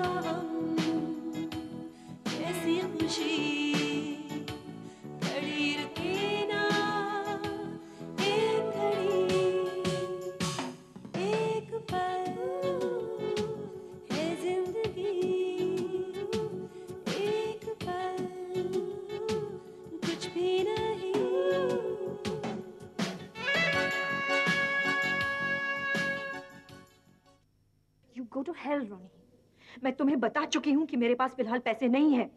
हम, कैसी खुशी खड़ी रुके ना, एक घड़ी एक पल है जिंदगी, एक पल कुछ भी नहीं। You go to hell, रोनी। मैं तुम्हें बता चुकी हूँ कि मेरे पास फिलहाल पैसे नहीं हैं।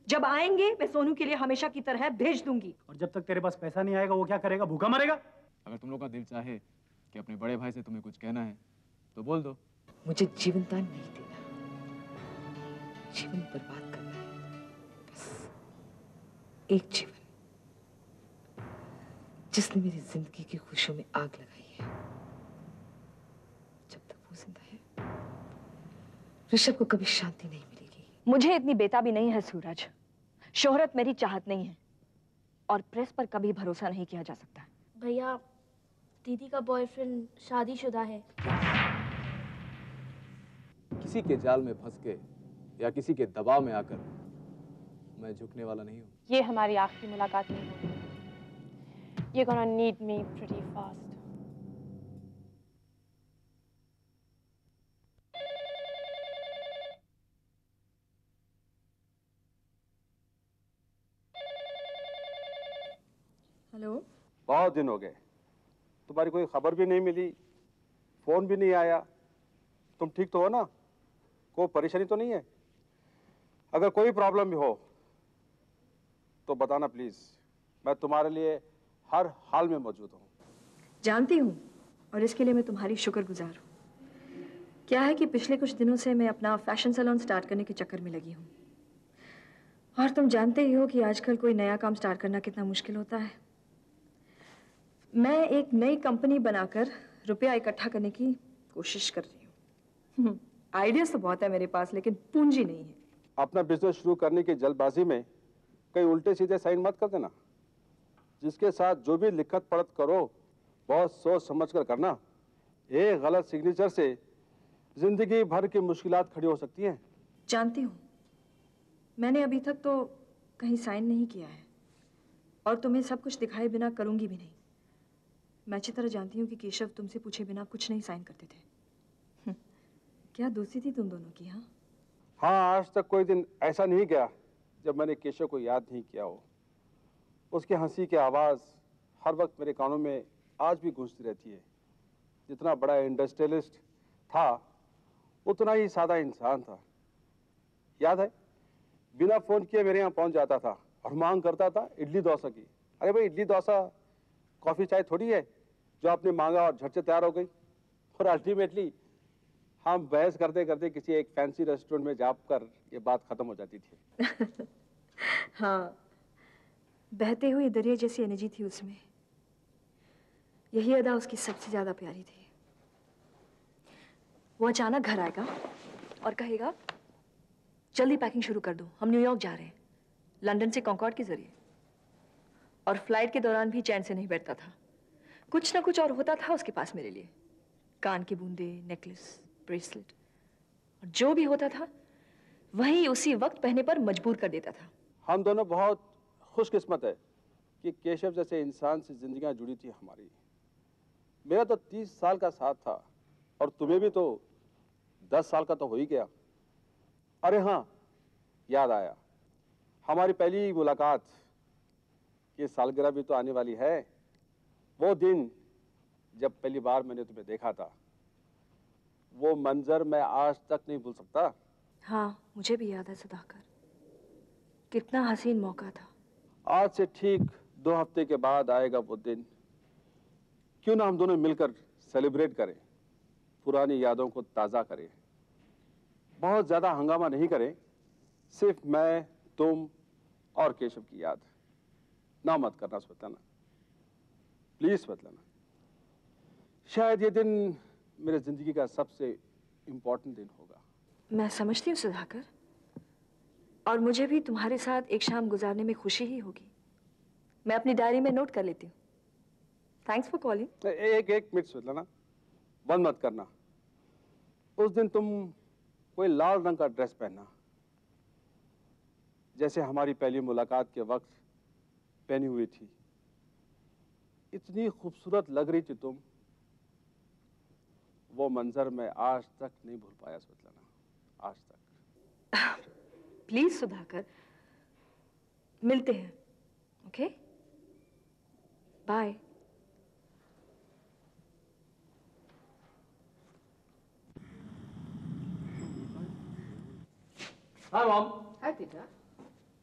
जब आएंगे मैं सोनू के लिए हमेशा की तरह भेज दूंगी। और जब तक तेरे पास पैसा नहीं आएगा वो क्या करेगा? भूखा मरेगा? अगर तुम लोग का दिल चाहे कि अपने बड़े भाई से तुम्हें कुछ कहना है तो बोल दो। मुझे जीवन दान नहीं देना, जीवन बर्बाद करना है। बस एक जीवन जिसने मेरी जिंदगी की खुशियों में आग लगाई है। जब तक वो जिंदा है ऋषभ को कभी शांति नहीं मिलेगी। मुझे इतनी बेताबी नहीं है सूरज। शोहरत मेरी चाहत नहीं है और प्रेस पर कभी भरोसा नहीं किया जा सकता। भैया, दीदी का बॉयफ्रेंड शादीशुदा है। किसी के जाल में फंस के या किसी के दबाव में आकर मैं झुकने वाला नहीं हूँ। ये हमारी आखिरी मुलाकात नहीं होगी। You're gonna need me pretty fast. Hello. बहुत दिन हो गए, तुम्हारी कोई खबर भी नहीं मिली, फोन भी नहीं आया। तुम ठीक तो हो ना? कोई परेशानी तो नहीं है? अगर कोई प्रॉब्लम भी हो तो बताना प्लीज। मैं तुम्हारे लिए हर हाल में मौजूद हूँ। जानती हूँ और इसके लिए मैं तुम्हारी शुक्रगुजार हूँ। क्या है कि पिछले कुछ दिनों से मैं अपना फैशन सैलून स्टार्ट करने के चक्कर में लगी हूँ और तुम जानते ही हो कि आजकल कोई नया काम स्टार्ट करना कितना मुश्किल होता है। मैं एक नई कंपनी बनाकर रुपया इकट्ठा करने की कोशिश कर रही हूँ। आइडियाज तो बहुत है मेरे पास लेकिन पूंजी नहीं है। अपना बिजनेस शुरू करने की जल्दबाजी में कहीं उल्टे सीधे साइन मत कर देना। जिसके साथ जो भी लिखत पढ़त करो बहुत सोच समझ कर करना। एक गलत सिग्नेचर से जिंदगी भर की मुश्किलात खड़ी हो सकती हैं। जानती हूँ, मैंने अभी तक तो कहीं साइन नहीं किया है और तुम्हें सब कुछ दिखाए बिना करूंगी भी नहीं। मैं अच्छी तरह जानती हूँ कि केशव तुमसे पूछे बिना कुछ नहीं साइन करते थे। क्या दोस्ती थी तुम दोनों की? हाँ हाँ, आज तक कोई दिन ऐसा नहीं गया जब मैंने केशव को याद नहीं किया हो। उसकी हंसी की आवाज़ हर वक्त मेरे कानों में आज भी गूंजती रहती है। जितना बड़ा इंडस्ट्रियलिस्ट था उतना ही सादा इंसान था। याद है, बिना फ़ोन किए मेरे यहाँ पहुँच जाता था और मांग करता था इडली डोसा की। अरे भाई, इडली डोसा कॉफ़ी चाय थोड़ी है जो आपने मांगा और झट से तैयार हो गई। और अल्टीमेटली हम बहस करते करते किसी एक फैंसी रेस्टोरेंट में जाकर ये बात खत्म हो जाती थी। हाँ, बहते हुए दरिया जैसी एनर्जी थी उसमें। यही अदा उसकी सबसे ज्यादा प्यारी थी। वो अचानक घर आएगा और कहेगा जल्दी पैकिंग शुरू कर दो, हम न्यूयॉर्क जा रहे हैं, लंदन से कॉन्कॉर्ड के जरिए। और फ्लाइट के दौरान भी चैन से नहीं बैठता था। कुछ ना कुछ और होता था उसके पास मेरे लिए। कान की बूंदे, नेकलेस, ब्रेसलेट और जो भी होता था वही उसी वक्त पहनने पर मजबूर कर देता था। हम दोनों बहुत खुशकिस्मत है कि केशव जैसे इंसान से जिंदगियां जुड़ी थी हमारी। मेरा तो 30 साल का साथ था और तुम्हें भी तो 10 साल का तो हो ही गया। अरे हाँ, याद आया, हमारी पहली मुलाकात की सालगिरह भी तो आने वाली है। वो दिन जब पहली बार मैंने तुम्हें देखा था, वो मंजर मैं आज तक नहीं भूल सकता। हाँ, मुझे भी याद है सुधाकर, कितना हसीन मौका था। आज से ठीक 2 हफ्ते के बाद आएगा वो दिन। क्यों ना हम दोनों मिलकर सेलिब्रेट करें, पुरानी यादों को ताज़ा करें। बहुत ज़्यादा हंगामा नहीं करें, सिर्फ मैं, तुम और केशव की याद। ना मत करना स्वतंत्र, प्लीज स्वतंत्र। शायद ये दिन मेरे जिंदगी का सबसे इम्पोर्टेंट दिन होगा। मैं समझती हूँ सुधाकर, और मुझे भी तुम्हारे साथ एक शाम गुजारने में खुशी ही होगी। मैं अपनी डायरी में नोट कर लेती हूँ। Thanks for calling. एक मिनट स्वतंत्र, बंद मत करना। उस दिन तुम कोई लाल रंग का ड्रेस पहनना, जैसे हमारी पहली मुलाकात के वक्त पहनी हुई थी। इतनी खूबसूरत लग रही थी तुम, वो मंजर मैं आज तक नहीं भूल पाया स्वेतलाना, आज तक। प्लीज सुधाकर, मिलते हैं, ओके? बाय। हाँ मॉम। हाय बेटा।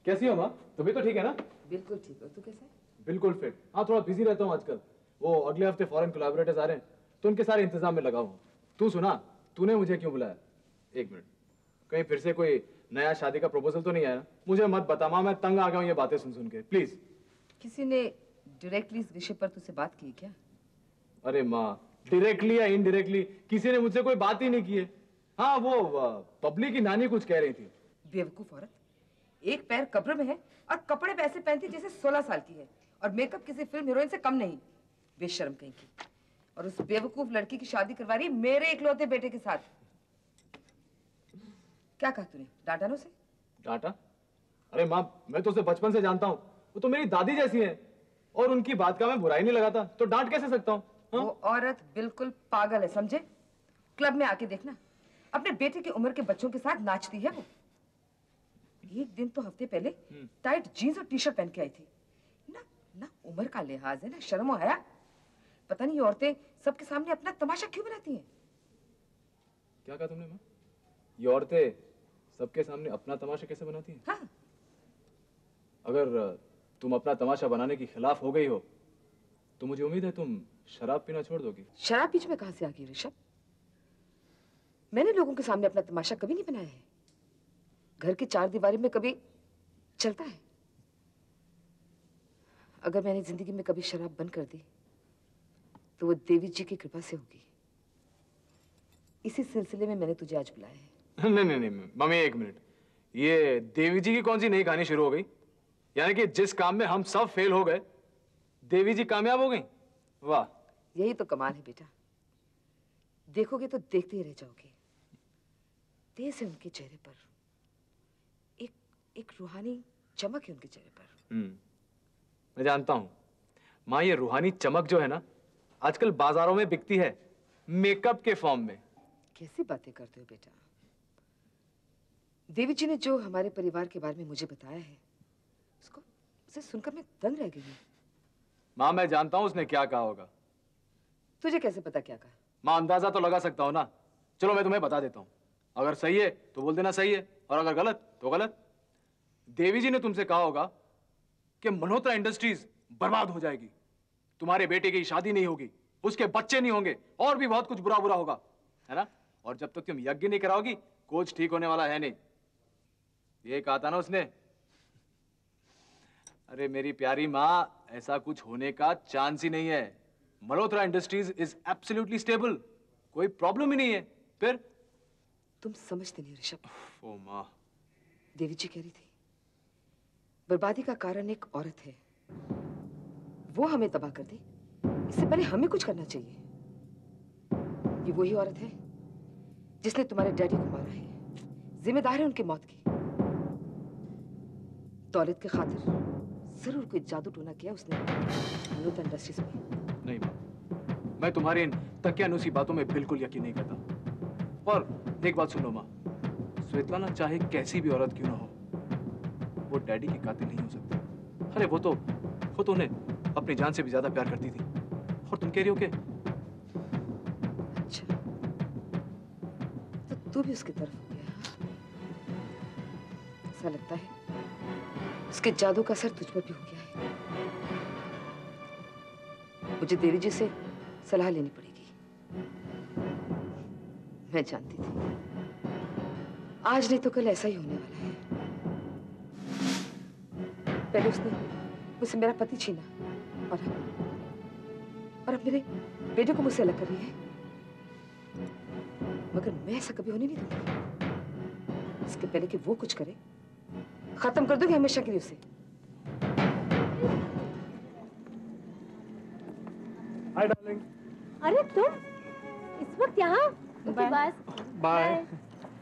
कैसी हो माँ? तभी तो ठीक है ना? बिल्कुल ठीक हो, तू कैसा है? बिल्कुल फिट। हाँ थोड़ा बिजी रहता हूँ आजकल। वो अगले हफ्ते फॉरेन कोलैबोरेटर्स आ रहे हैं, तो उनके सारे इंतजाम में लगा हूँ। तू सुना, तूने मुझे क्यों बुलाया? एक मिनट, कहीं फिर से कोई नया शादी का प्रपोजल तो नहीं आया ना? मुझे मत बता माँ, मैं तंग आ गया हूँ ये बातें सुन सुन के, प्लीज। किसी ने डायरेक्टली इस विषय पर तुझसे बात की क्या? अरे माँ, डायरेक्टली या इनडायरेक्टली किसी ने मुझसे कोई बात ही नहीं की है। हाँ वो पब्लिक की नानी कुछ कह रही थी। बेवकूफ औरत, एक पैर कब्र में है और कपड़े पे ऐसे पहनती जैसे 16 साल की है, और मेकअप किसी फिल्म हीरोइन से कम नहीं। बेशर्म कहीं की। और उस बेवकूफ लड़की की शादी करवा रही मेरे इकलौते बेटे के साथ। क्या कहा तूने? डांटा ना उसे? डांटा? अरे माँ, मैं तो उसे बचपन से जानता हूँ, वो तो मेरी दादी जैसी है, और उनकी बात का मैं बुराई नहीं लगाता, तो डांट कैसे सकता हूँ? वो औरत बिल्कुल पागल है, समझे? क्लब में आके देखना, अपने बेटे की उम्र के बच्चों के साथ नाचती है वो। एक दिन तो हफ्ते पहले टाइट जीन्स और टी शर्ट पहन के आई थी। ना ना उम्र का लिहाज है, ना शर्म और हया। पता नहीं ये औरतें सबके सामने अपना तमाशा क्यों बनाती हैं? क्या कहा तुमने माँ? ये औरतें सबके सामने अपना तमाशा कैसे बनाती हैं? हाँ। अगर तुम अपना तमाशा बनाने के खिलाफ हो गई हो, तो मुझे उम्मीद है तुम शराब पीना छोड़ दोगी। शराब बीच में कहां से आ गई ऋषभ? मैंने लोगों के सामने अपना तमाशा कभी नहीं बनाया है। घर की चार दीवारी में कभी चलता है। अगर मैंने जिंदगी में कभी शराब बंद कर दी, तो वो देवी जी की कृपा से होगी। इसी सिलसिले में मैंने तुझे आज बुलाया है। नहीं नहीं नहीं मम्मी, एक मिनट। ये देवी जी की कौन सी नई कहानी शुरू हो गई? यानी कि जिस काम में हम सब फेल हो गए, देवी जी कामयाब हो गई? वाह, यही तो कमाल है बेटा। देखोगे तो देखते ही रह जाओगे। तेज है उनके चेहरे पर, एक रूहानी चमक है उनके चेहरे पर। मैं जानता हूं माँ, ये रूहानी चमक जो है ना, आजकल बाजारों में बिकती है मेकअप के फॉर्म में। कैसी बातें करते हो बेटा? देवी जी ने जो हमारे परिवार के बारे में मुझे बताया है, उसको उसे सुनकर मैं दंग रह गई हूँ। माँ मैं जानता हूँ उसने क्या कहा होगा। तुझे कैसे पता क्या कहा? माँ अंदाजा तो लगा सकता हूँ ना। चलो मैं तुम्हें बता देता हूँ, अगर सही है तो बोल देना सही है, और अगर गलत तो गलत। देवी जी ने तुमसे कहा होगा कि मल्होत्रा इंडस्ट्रीज बर्बाद हो जाएगी, तुम्हारे बेटे की शादी नहीं होगी, उसके बच्चे नहीं होंगे, और भी बहुत कुछ बुरा बुरा होगा, है ना? और जब तक तुम यज्ञ नहीं कराओगी, कुछ ठीक होने वाला है नहीं। ये कहा था ना उसने। अरे मेरी प्यारी माँ, ऐसा कुछ होने का चांस ही नहीं है। Malhotra industries is absolutely stable, कोई प्रॉब्लम ही नहीं है। फिर तुम समझते नहीं ऋषभ। ओ माँ, देवी जी कह रही थी बर्बादी का कारण एक औरत है, वो हमें तबाह कर दे, इससे पहले हमें कुछ करना चाहिए। ये वही औरत है जिसने तुम्हारे डैडी को मारा है, जिम्मेदार है उनकी मौत की। दौलत के खातिर जरूर कोई जादू टोना किया उसने मल्होत्रा इंडस्ट्रीज में। नहीं माँ, मैं तुम्हारी इन तकियानुसी बातों में बिल्कुल यकीन नहीं करता। और एक बात सुनो माँ, स्वेतलाना चाहे कैसी भी औरत क्यों ना हो, वो डैडी की कातिल नहीं हो सकती। अरे वो तो उन्हें अपनी जान से भी ज्यादा प्यार करती थी, और तुम कह रही हो कि अच्छा, तो तू भी उसकी तरफ हो गया? ऐसा लगता है उसके जादू का असर तुझ पर भी हो गया है। मुझे देवी जी से सलाह लेनी पड़ेगी। मैं जानती थी आज नहीं तो कल ऐसा ही होने वाला है। पहले उसने मुझसे मेरा पति छीना, और अब मेरे बेटे को मुझसे अलग कर रही है। मगर मैं ऐसा कभी होने नहीं दूंगी। इसके पहले कि वो कुछ करे, खत्म कर दूंगी हमेशा के लिए उसे। Hi darling. अरे तुम इस वक्त यहाँ? बाय।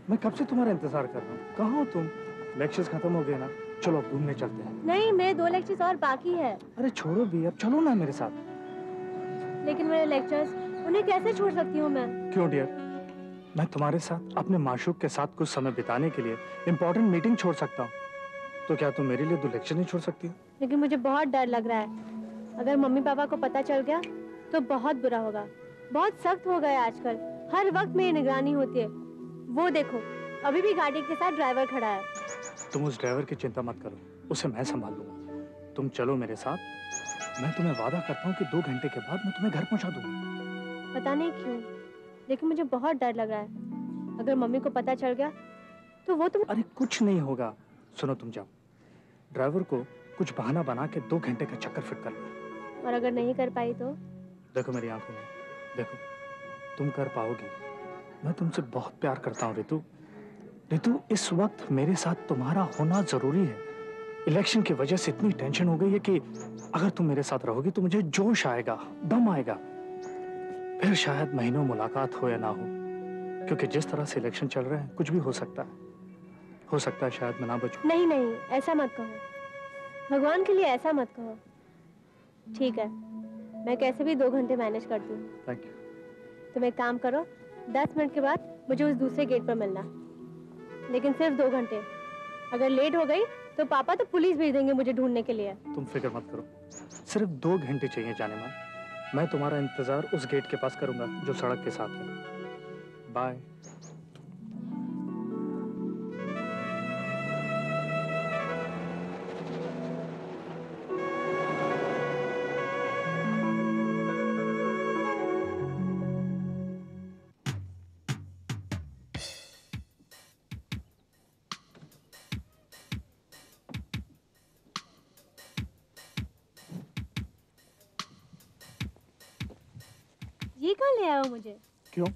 मैं कब से तुम्हारा इंतजार कर रहा हूँ। कहाँ हो तुम? लेक्चर्स खत्म हो गए ना? चलो अब घूमने चलते हैं। नहीं, मेरे 2 लेक्चर्स और बाकी है। अरे छोड़ो भी, अब चलो ना मेरे साथ। लेकिन मेरे लेक्चर्स, उन्हें कैसे छोड़ सकती हूँ मैं? क्यों डियर? मैं तुम्हारे साथ अपने माशूक के साथ कुछ समय बिताने के लिए इम्पोर्टेंट मीटिंग छोड़ सकता हूँ, तो क्या तुम मेरे लिए 2 लेक्चर नहीं छोड़ सकती हो? लेकिन मुझे बहुत डर लग रहा है। अगर मम्मी पापा को पता चल गया तो बहुत बुरा होगा। बहुत सख्त हो गए आजकल, हर वक्त मेरी निगरानी होती है। वो देखो, अभी भी गाड़ी के साथ ड्राइवर खड़ा है। तुम उस ड्राइवर की चिंता मत करो, उसे मैं संभाल लूंगा। तुम चलो मेरे साथ, मैं तुम्हें वादा करता हूँ कि 2 घंटे के बाद मैं तुम्हें घर पहुँचा दूंगा। पता नहीं क्यों, लेकिन मुझे बहुत डर लग रहा है। अगर मम्मी को पता चल गया तो वो तुम... अरे कुछ नहीं होगा। सुनो, तुम जाओ, ड्राइवर को कुछ बहाना बना के 2 घंटे का चक्कर फिट कर लो। और अगर नहीं कर पाई तो? देखो मेरी आंखों में, देखो, तुम कर पाओगी। मैं तुमसे बहुत प्यार करता हूँ रितु। रितु, इस वक्त मेरे साथ तुम्हारा होना जरूरी है। इलेक्शन की वजह से इतनी टेंशन हो गई है कि अगर तुम मेरे साथ रहोगी तो मुझे जोश आएगा, दम आएगा। फिर शायद महीनों मुलाकात हो या ना हो, क्योंकि जिस तरह से इलेक्शन चल रहे हैं कुछ भी हो सकता है। हो सकता है शायद मैं ना बचूं। नहीं नहीं, ऐसा मत कहो। भगवान के लिए ऐसा मत कहो। ठीक है, मैं कैसे भी 2 घंटे मैनेज करती हूँ। Thank you. तुम एक काम करो, 10 मिनट के बाद मुझे उस दूसरे गेट पर मिलना, लेकिन सिर्फ 2 घंटे। अगर लेट हो गई तो पापा तो पुलिस भेज देंगे मुझे ढूंढने के लिए। तुम फिक्र मत करो, सिर्फ 2 घंटे चाहिए जाने में। मैं तुम्हारा इंतजार उस गेट के पास करूंगा जो सड़क के साथ है। बाय। ये कहाँ ले आए हो मुझे? क्यों?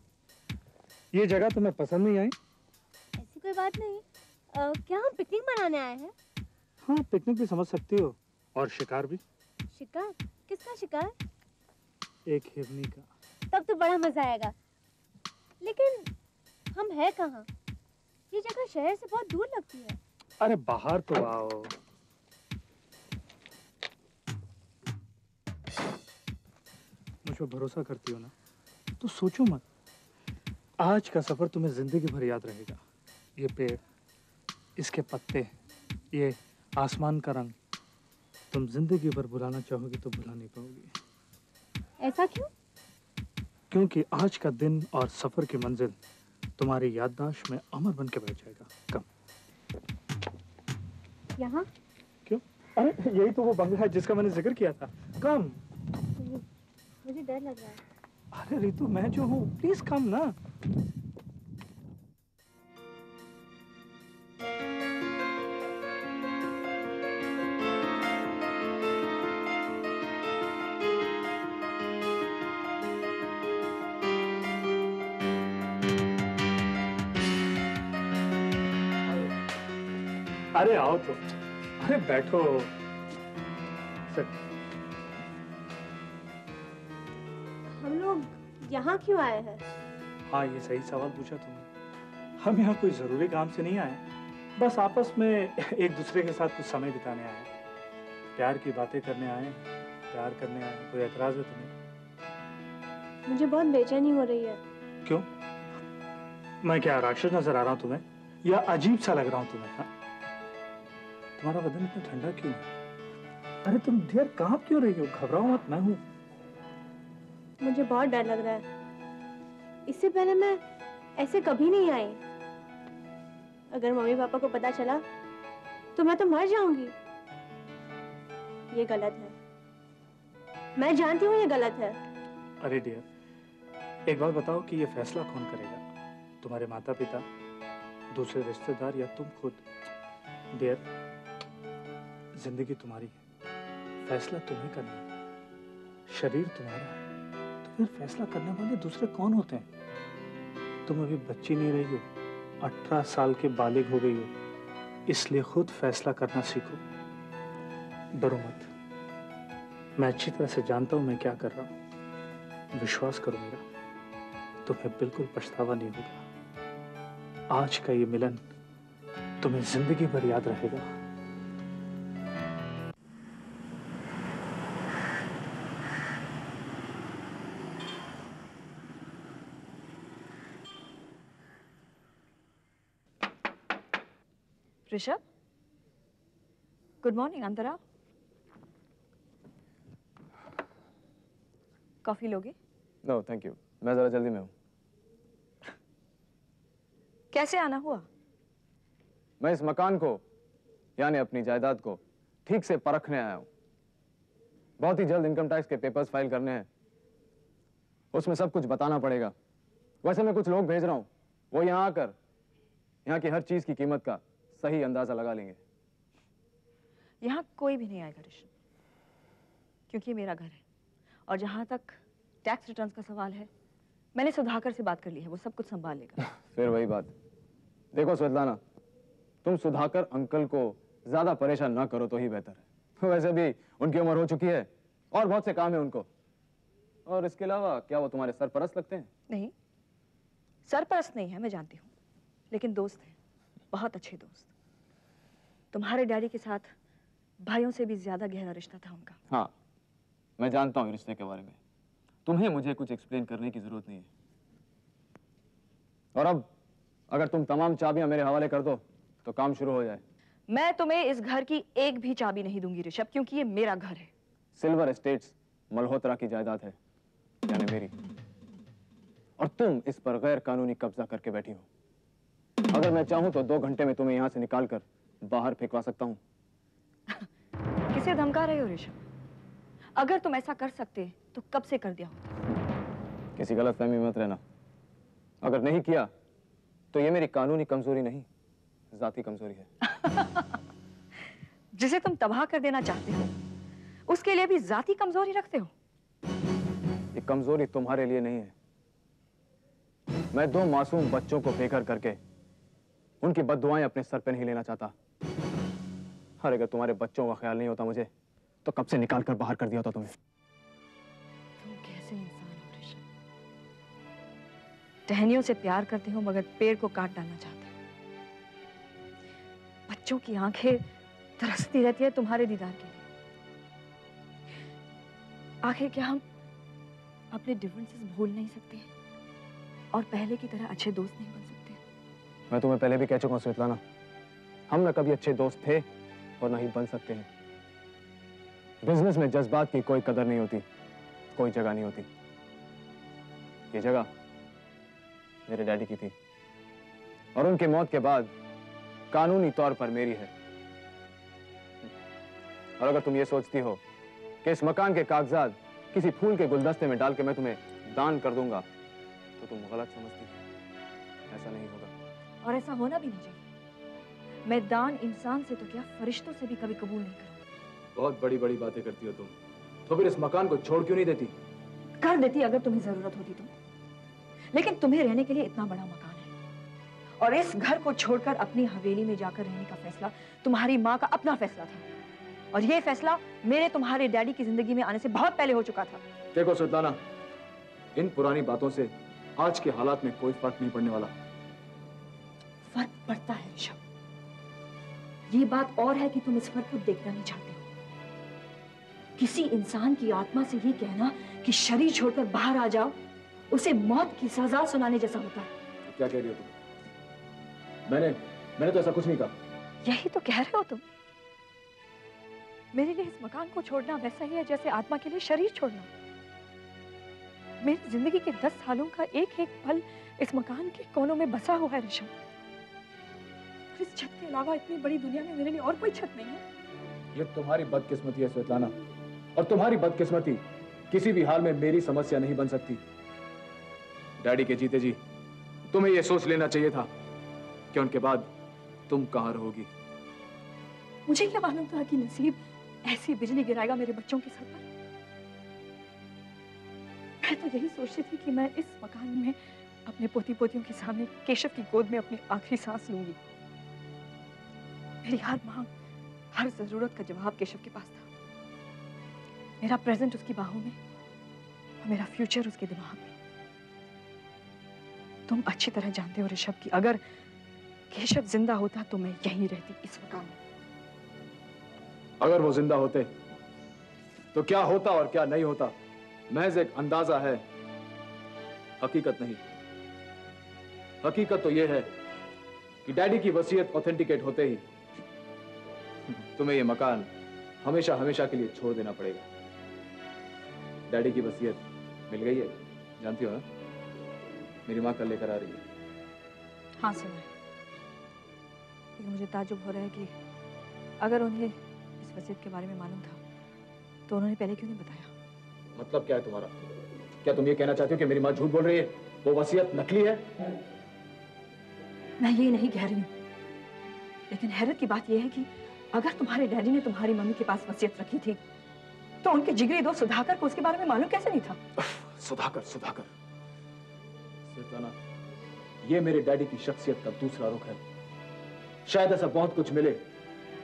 ये जगह तुम्हें पसंद नहीं आई? ऐसी कोई बात नहीं। क्या हम पिकनिक मनाने आए हैं? हाँ, पिकनिक भी समझ सकती हो, और शिकार भी। शिकार? किसका शिकार? एक हिरनी का। तब तो बड़ा मजा आएगा। लेकिन हम हैं कहाँ? ये जगह शहर से बहुत दूर लगती है। अरे बाहर तो आओ। मुझ पर भरोसा करती हो ना, तो सोचो मत। आज का सफर तुम्हें जिंदगी भर याद रहेगा। ये पेड़, इसके पत्ते, ये आसमान का रंग, तुम जिंदगी भर भुलाना चाहोगी तो भुला नहीं पाओगी। ऐसा क्यों? क्योंकि आज का दिन और सफर की मंजिल तुम्हारी याददाश्त में अमर बन के बैठ जाएगा। कम। यहाँ? क्यों? अरे यही तो वो बंगला है जिसका मैंने जिक्र किया था। कम। मुझे डर लग रहा है। अरे रितु, मैं जो हूँ, प्लीज कम ना। अरे आओ तो। अरे बैठो। सर, हम लोग यहाँ क्यों आए हैं? हाँ, ये सही सवाल पूछा तुमने। हम यहाँ कोई जरूरी काम से नहीं आए, बस आपस में एक दूसरे के साथ कुछ समय बिताने आए। प्यार की बातें करने आए, प्यार करने आए। कोई एतराज है तुम्हें? मुझे बहुत बेचैनी हो रही है। क्यों? मैं क्या राक्षस नजर आ रहा हूँ तुम्हें, या अजीब सा लग रहा हूँ तुम्हें? हाँ? तुम्हारा बदन इतना ठंडा क्यों है? अरे तुम डियर कांप क्यों रही हो? घबराओ मत, मैं हूँ। मुझे बहुत डर लग रहा है। इससे पहले मैं ऐसे कभी नहीं आई। अगर मम्मी पापा को पता चला तो मैं तो मर जाऊंगी। ये गलत है, मैं जानती हूँ ये गलत है। अरे डियर, एक बात बताओ कि ये फैसला कौन करेगा? तुम्हारे माता पिता, दूसरे रिश्तेदार, या तुम खुद? डियर, जिंदगी तुम्हारी है, फैसला तुम्हें करना है। शरीर तुम्हारा है, तो फिर फैसला करने वाले दूसरे कौन होते हैं? तुम अभी बच्ची नहीं रही हो, 18 साल के बालिग हो गई हो, इसलिए खुद फैसला करना सीखो। डरो मत, मैं अच्छी तरह से जानता हूं मैं क्या कर रहा हूं। विश्वास करो मेरा, तुम्हें बिल्कुल पछतावा नहीं होगा। आज का ये मिलन तुम्हें जिंदगी भर याद रहेगा। Rishabh, good morning. अंदर आओ। कॉफी लोगे? नो थैंक यू, मैं जरा जल्दी में हूँ। कैसे आना हुआ? मैं इस मकान को यानी अपनी जायदाद को ठीक से परखने आया हूँ। बहुत ही जल्द इनकम टैक्स के पेपर्स फाइल करने हैं, उसमें सब कुछ बताना पड़ेगा। वैसे मैं कुछ लोग भेज रहा हूँ, वो यहाँ आकर यहाँ की हर चीज की कीमत का सही अंदाजा लगा लेंगे। यहाँ कोई भी नहीं आएगा ऋषभ, क्योंकि ये मेरा घर है। और जहाँ तक टैक्स रिटर्न्स का सवाल है, मैंने सुधाकर से बात कर ली है, वो सब कुछ संभाल लेगा। फिर वही बात। देखो स्वेतलाना, तुम सुधाकर अंकल को ज्यादा परेशान ना करो तो ही बेहतर है। वैसे भी उनकी उम्र हो चुकी है और बहुत से काम है उनको। और इसके अलावा क्या वो तुम्हारे सरपरस्त लगते हैं? नहीं, सरपरस्त नहीं है, मैं जानती हूँ, लेकिन दोस्त हैं, बहुत अच्छे दोस्त। तुम्हारे डैडी के साथ भाइयों से भी ज्यादा गहरा रिश्ता था उनका। हाँ, मैं जानता हूँ रिश्ते के बारे में। तुम्हें मुझे कुछ एक्सप्लेन करने की जरूरत नहीं है। और अब अगर तुम तमाम चाबियां मेरे हवाले कर दो तो काम शुरू हो जाए। मैं तुम्हें इस घर की एक भी चाबी नहीं दूंगी ऋषभ, क्योंकि ये मेरा घर है। सिल्वर एस्टेट्स मल्होत्रा की जायदाद है, यानी मेरी। और तुम इस पर गैर कानूनी कब्जा करके बैठी हो। अगर मैं चाहूं तो 2 घंटे में तुम्हें यहां से निकालकर बाहर फेंकवा सकता हूं। किसे धमका रहे हो ऋषभ? अगर तुम ऐसा कर सकते तो कब से कर दिया होता। किसी गलतफहमी में मत रहना। अगर नहीं किया तो ये मेरी कानूनी कमजोरी नहीं, जाती कमजोरी है। जिसे तुम तबाह कर देना चाहते हो, उसके लिए भी जाती कमजोरी रखते हो? ये कमजोरी तुम्हारे लिए नहीं है। मैं 2 मासूम बच्चों को बेघर करके उनकी बद्दुआएं अपने सर पे नहीं लेना चाहता। और अगर तुम्हारे बच्चों का ख्याल नहीं होता मुझे, तो कब से निकाल कर बाहर कर दिया होता तुम्हें। तुम कैसे इंसान हो ऋषभ? टहनियों से प्यार करते हो मगर पेड़ को काट डालना चाहते हो। बच्चों की आंखें तरसती रहती है तुम्हारे दीदार के लिए। आखिर क्या हम अपने डिफरेंसेस भूल नहीं सकते और पहले की तरह अच्छे दोस्त नहीं बन सकते? मैं तुम्हें पहले भी कह चुका हूं स्वेतलाना, हम न कभी अच्छे दोस्त थे और न ही बन सकते हैं। बिजनेस में जज्बात की कोई कदर नहीं होती, कोई जगह नहीं होती। ये जगह मेरे डैडी की थी और उनके मौत के बाद कानूनी तौर पर मेरी है। और अगर तुम ये सोचती हो कि इस मकान के कागजात किसी फूल के गुलदस्ते में डाल के मैं तुम्हें दान कर दूंगा, तो तुम गलत समझती हो। ऐसा नहीं होगा और ऐसा होना भी नहीं चाहिए। मैं दान इंसान से तो क्या, फरिश्तों से भी कभी कबूल नहीं करूंगी। बहुत बड़ी बड़ी बातें करती हो तुम, तो फिर इस मकान को छोड़ क्यों नहीं देती? कर देती अगर तुम्हें जरूरत होती तो, लेकिन तुम्हें रहने के लिए इतना बड़ा मकान है और इस घर को छोड़कर अपनी हवेली में जाकर रहने का फैसला तुम्हारी माँ का अपना फैसला था। और ये फैसला मेरे तुम्हारे डैडी की जिंदगी में आने से बहुत पहले हो चुका था। देखो स्वेतलाना, इन पुरानी बातों से आज के हालात में कोई फर्क नहीं पड़ने वाला। फर्क पड़ता है ऋषभ। ये बात और है कि तुम इस फर्क को देखना नहीं चाहते हो। किसी इंसान की आत्मा से ये कहना कि शरीर छोड़कर बाहर आ जाओ, उसे मौत की सजा सुनाने जैसा होता है। क्या कह रही हो तुम? मैंने तो ऐसा कुछ नहीं कहा। यही तो कह रहे हो तुम। मेरे लिए इस मकान को छोड़ना वैसा ही है जैसे आत्मा के लिए शरीर छोड़ना। मेरी जिंदगी के 10 सालों का एक एक पल इस मकान के कोनों में बसा हुआ है ऋषभ। इस छत के अलावा इतनी बड़ी दुनिया में मेरे लिए और कोई छत नहीं है। ये तुम्हारी बदकिस्मती है स्वेतलाना, और तुम्हारी बदकिस्मती किसी भी हाल में मेरी समस्या नहीं बन सकती। डैडी के जीते जी तुम्हें यह सोच लेना चाहिए था कि उनके बाद तुम कहां रहोगी। मुझे क्या मालूम था कि नसीब ऐसी बिजली गिराएगा मेरे बच्चों के सर पर। मैं तो यही सोचती थी कि मैं इस मकान में अपने पोती पोतियों के सामने केशव की गोद में अपनी आखिरी सांस लूंगी। मेरी हर मांग, हर जरूरत का जवाब केशव के पास था। मेरा प्रेजेंट उसकी बाहों में और मेरा फ्यूचर उसके दिमाग में। तुम अच्छी तरह जानते हो ऋषभ कि अगर केशव जिंदा होता तो मैं यहीं रहती, इस मकान में। अगर वो जिंदा होते तो क्या होता और क्या नहीं होता महज एक अंदाजा है, हकीकत नहीं। हकीकत तो यह है कि डैडी की वसीयत ऑथेंटिकेट होते ही तुम्हें ये मकान हमेशा हमेशा के लिए छोड़ देना पड़ेगा। डैडी की वसीयत मिल गई है, जानती हो ना? मेरी माँ कल लेकर आ रही है। हाँ सुना है, लेकिन मुझे ताज्जुब हो रहा है कि अगर उन्हें इस वसीयत के बारे में मालूम था तो उन्होंने पहले क्यों नहीं बताया? मतलब क्या है तुम्हारा? क्या तुम ये कहना चाहती हो कि मेरी माँ झूठ बोल रही है, वो वसीयत नकली है? मैं ये नहीं कह रही हूँ, लेकिन हैरत की बात यह है कि अगर तुम्हारे डैडी ने तुम्हारी मम्मी के पास वसीयत रखी थी तो उनके जिगरी दोस्त सुधाकर को उसके बारे में मालूम कैसे नहीं था? सुधाकर सुधाकर स्वेताना, ये मेरे डैडी की शख्सियत का दूसरा रुख है। शायद ऐसा बहुत कुछ मिले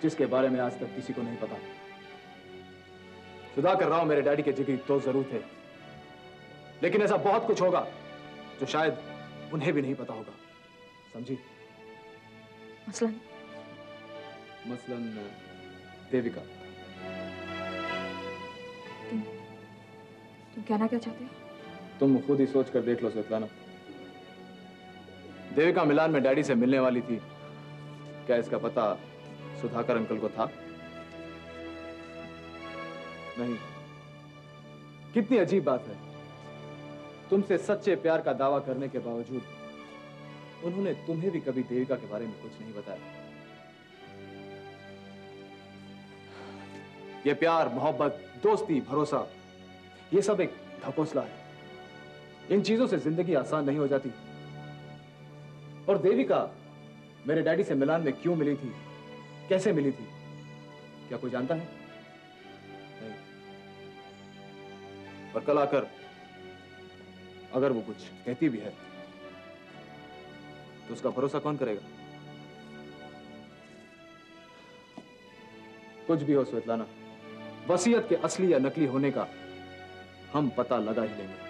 जिसके बारे में आज तक किसी को नहीं पता। सुधाकर राव मेरे डैडी के जिगरी दोस्त जरूर थे, लेकिन ऐसा बहुत कुछ होगा जो शायद उन्हें भी नहीं पता होगा, समझी? मसलन देविका। तुम कहना क्या चाहते हो? तुम खुद ही सोच कर देख लो स्वेतलाना। देविका मिलान में डैडी से मिलने वाली थी, क्या इसका पता सुधाकर अंकल को था? नहीं। कितनी अजीब बात है, तुमसे सच्चे प्यार का दावा करने के बावजूद उन्होंने तुम्हें भी कभी देविका के बारे में कुछ नहीं बताया। ये प्यार, मोहब्बत, दोस्ती, भरोसा, ये सब एक ढकोसला है। इन चीजों से जिंदगी आसान नहीं हो जाती। और देविका मेरे डैडी से मिलान में क्यों मिली थी, कैसे मिली थी, क्या कोई जानता है? नहीं। और कल आकर अगर वो कुछ कहती भी है तो उसका भरोसा कौन करेगा? कुछ भी हो स्वेतलाना, वसीयत के असली या नकली होने का हम पता लगा ही लेंगे।